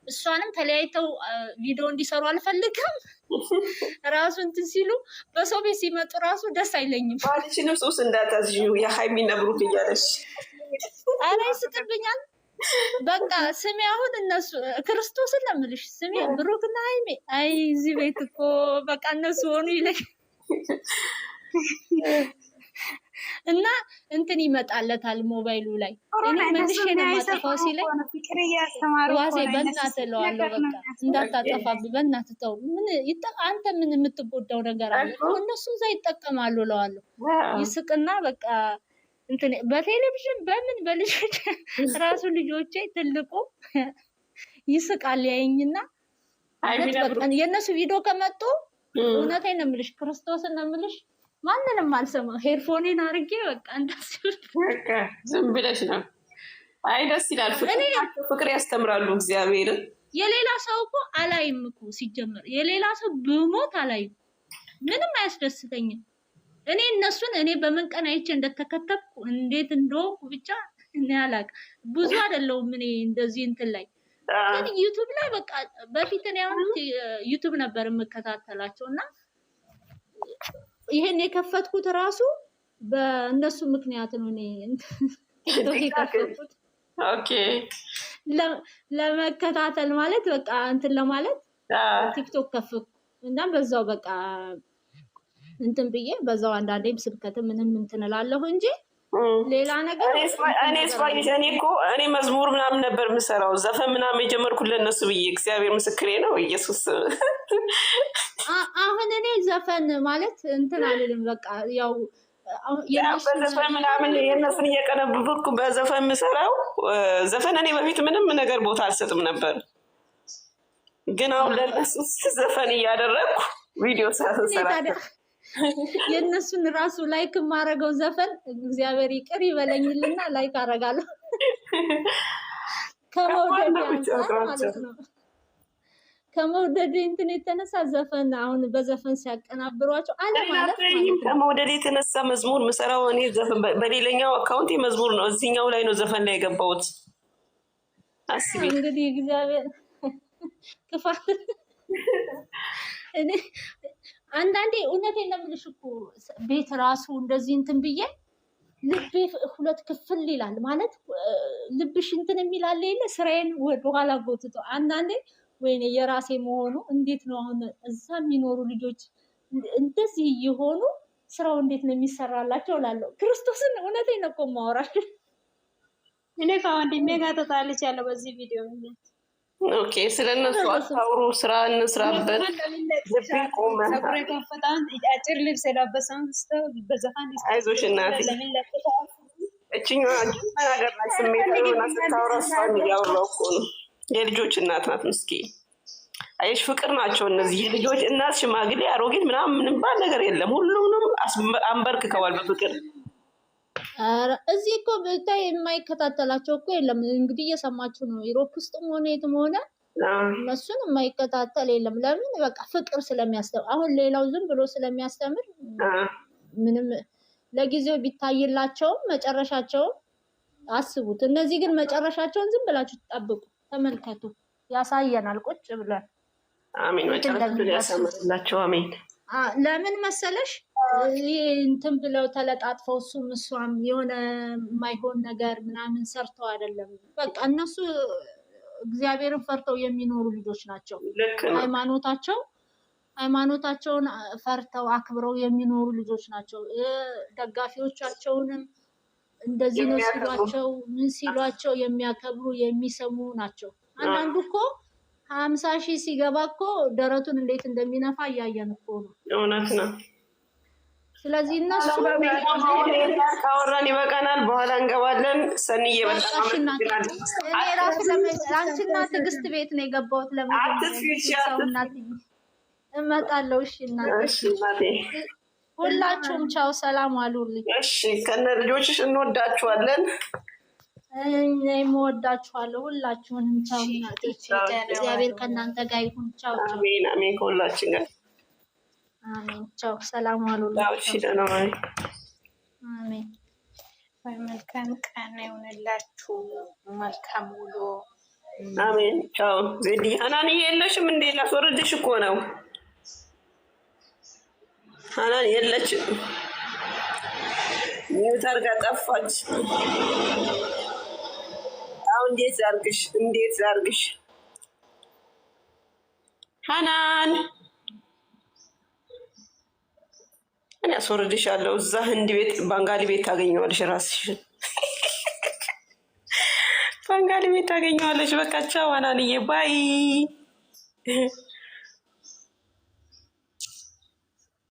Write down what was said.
እሷንም ተለያይተው ቪዲዮ እንዲሰሩ አልፈልግም። ራሱ እንትን ሲሉ በሰው ቤት ሲመጡ ራሱ ደስ አይለኝም። ባልሽንም ሱስ እንዳታዝዥው የሃይሚና ብሩክ እያለሽ ኧረ ይስቅብኛል። በቃ ስሜ አሁን እነሱ ክርስቶስን ለምልሽ ስሜ ብሩክና ሃይሚ አይ እዚህ ቤት እኮ በቃ እነሱ ሆኑ ይለኝ እና እንትን ይመጣለታል ሞባይሉ ላይ እኔ መልሼ ነው የማጠፋው ሲለኝ ዋሴ በእናትህ እለዋለሁ። በቃ እንዳታጠፋብህ በእናትህ ተው። ምን አንተ ምን የምትጎዳው ነገር አለ? እነሱ እዛ ይጠቀማሉ እለዋለሁ። ይስቅና በቃ እንትን በቴሌቪዥን በምን በልጆች ራሱ ልጆቼ ትልቁ ይስቃል ያየኝና የእነሱ ቪዲዮ ከመጡ እውነቴን ነው የምልሽ ክርስቶስን ነው የምልሽ ማንንም አልሰማ ሄድፎኔን አድርጌ በቃ በቃ ዝም ብለሽ ነው። አይ ደስ ይላል። ፍቅር ያስተምራሉ እግዚአብሔርን። የሌላ ሰው እኮ አላይም እኮ ሲጀመር የሌላ ሰው ብሞት አላይም። ምንም አያስደስተኝም። እኔ እነሱን እኔ በምን ቀን አይቼ እንደተከተብኩ እንዴት እንደሆንኩ ብቻ እኔ አላውቅም። ብዙ አይደለሁም እኔ እንደዚህ እንትን ላይ ግን ዩቲዩብ ላይ በቃ በፊት እኔ አሁን ዩቲዩብ ነበር የምከታተላቸው እና ይሄን የከፈትኩት ራሱ በእነሱ ምክንያት ነው። እኔ ቲክቶክ የከፈትኩት ኦኬ ለመከታተል ማለት በቃ እንትን ለማለት ቲክቶክ ከፈትኩ እና በዛው በቃ እንትን ብዬ በዛው አንዳንዴም ስብከት ምንም እንትን እላለሁ እንጂ ሌላ ነገር እኔ መዝሙር ምናምን ነበር የምሰራው ዘፈን ምናምን የጀመርኩት ለእነሱ ብዬ እግዚአብሔር ምስክሬ ነው። ኢየሱስ አሁን እኔ ዘፈን ማለት እንትን አልልም። በቃ ያው በዘፈን ምናምን የእነሱን እየቀነብብኩ በዘፈን የምሰራው ዘፈን እኔ በፊት ምንም ነገር ቦታ አልሰጥም ነበር፣ ግን አሁን ለእነሱ ዘፈን እያደረግኩ ቪዲዮ ሰራ የእነሱን ራሱ ላይክ የማረገው ዘፈን እግዚአብሔር ይቅር ይበለኝልና ላይክ አረጋለሁ ከመውደድ ማለት ነው። ከመውደድ እንትን የተነሳ ዘፈን አሁን በዘፈን ሲያቀናብሯቸው አለ ማለት ነው። ከመውደድ የተነሳ መዝሙር ምሰራው እኔ ዘፈን በሌላኛው አካውንት መዝሙር ነው፣ እዚህኛው ላይ ነው ዘፈን ላይ የገባሁት። አስቢ እንግዲህ እግዚአብሔር ክፋት እኔ አንዳንዴ እውነቴን ነው የምልሽ እኮ ቤት ራሱ እንደዚህ እንትን ብዬ ልቤ ሁለት ክፍል ይላል ማለት ልብሽ እንትን የሚላል የለ ስራዬን ወደኋላ ጎትቶ አንዳንዴ ወይኔ የራሴ መሆኑ እንዴት ነው አሁን እዛ የሚኖሩ ልጆች እንደዚህ የሆኑ ስራው እንዴት ነው የሚሰራላቸው እላለሁ። ክርስቶስን እውነቴን ነው እኮ የማወራሽ። እኔ ከወንድሜ ጋር ተጣልቻለሁ በዚህ ቪዲዮ። ኦኬ ስለነሱ አታውሩ፣ ስራ እንስራበት። ፀጉሬ ከፈታን አጭር ልብስ የለበሰን በዘፋን አይዞሽ እናቴ እችኛዋ ነገር ላይ ስሜት ሆና ስታወራ እሷን እያወራሁ እኮ ነው። የልጆች እናት ናት ምስኪን። አይሽ ፍቅር ናቸው እነዚህ የልጆች እናት። ሽማግሌ አሮጊት ምናምን ምንም ባል ነገር የለም። ሁሉንም አንበርክከዋል በፍቅር። እዚህ እኮ ብታይ የማይከታተላቸው እኮ የለም። እንግዲህ እየሰማችሁ ነው። ዩሮፕ ውስጥም ሆነ የትም ሆነ እነሱን የማይከታተል የለም። ለምን በቃ ፍቅር ስለሚያስተምር። አሁን ሌላው ዝም ብሎ ስለሚያስተምር ምንም ለጊዜው ቢታይላቸውም መጨረሻቸውን አስቡት። እነዚህ ግን መጨረሻቸውን ዝም ብላችሁ ተጠብቁ፣ ተመልከቱ። ያሳየናል ቁጭ ብለን። አሜን። መጨረሻቸውን ያሳምርላቸው። አሜን። ለምን መሰለሽ እንትን ብለው ተለጣጥፈው እሱም እሷም የሆነ የማይሆን ነገር ምናምን ሰርተው አይደለም። በቃ እነሱ እግዚአብሔርን ፈርተው የሚኖሩ ልጆች ናቸው። ሃይማኖታቸውን ፈርተው አክብረው የሚኖሩ ልጆች ናቸው። ደጋፊዎቻቸውንም እንደዚህ ነው ሲሏቸው ምን ሲሏቸው የሚያከብሩ የሚሰሙ ናቸው። አንዳንዱ እኮ 50,000 ሲገባ እኮ ደረቱን እንዴት እንደሚነፋ እያየን እኮ ነው። እውነት ነው። ስለዚህ እነሱ ካወራን ይበቃናል፣ በኋላ እንገባለን። ሰንዬ በጣም እኔ ራሱ ለአንቺና ትዕግስት ቤት ነው የገባሁት። ለምንድነው እመጣለሁ። እሺ እናቴ ሁላችሁም ቻው፣ ሰላም አሉልኝ። እሺ ከነ ልጆችሽ እንወዳችኋለን። እኔም እወዳችኋለሁ ሁላችሁንም። ቻው እናቴ፣ እግዚአብሔር ከእናንተ ጋር ይሁን። ቻው። አሜን አሜን። ከሁላችን ጋር አሜን። ቻው፣ ሰላም አሉልኝ። እሺ ደህና ዋይ። አሜን። መልካም ቀን ይሁንላችሁ። መልካም ውሎ አሜን። ቻው ዜዲ። ሀናን የለሽም እንዴ? ላስወርድሽ እኮ ነው። ሀናን የለችም። ሚዩት አድርጋ ጠፋች። አሁን እንዴት ላድርግሽ? እንዴት ላድርግሽ? ሀናን እኔ አስወርድሻለሁ። እዛ ህንድ ቤት ባንጋሊ ቤት ታገኘዋለሽ ራስሽን። ባንጋሊ ቤት ታገኘዋለሽ። በቃ ቻው ሀናንዬ ባይ